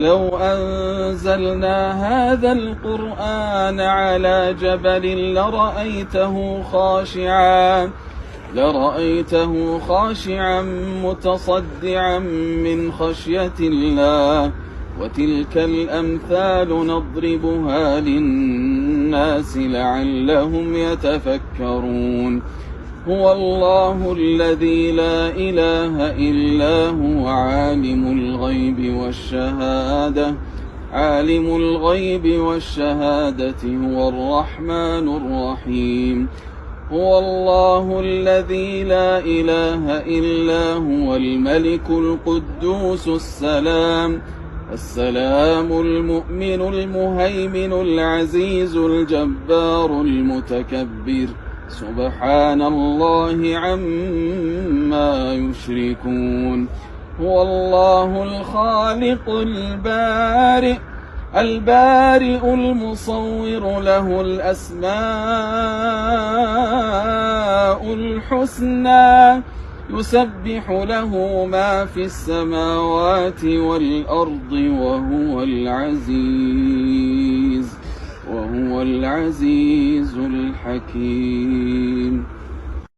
لو أنزلنا هذا القرآن على جبل لرأيته خاشعا متصدعا من خشية الله. وتلك الأمثال نضربها للناس لعلهم يتفكرون. هو الله الذي لا إله إلا هو عالم الغيب والشهادة هو الرحمن الرحيم. هو الله الذي لا إله إلا هو الملك القدوس السلام المؤمن المهيمن العزيز الجبار المتكبر. سبحان الله عما يشركون. هو الله الخالق البارئ المصور، له الأسماء الحسنى، يسبح له ما في السماوات والأرض وهو العزيز الحكيم.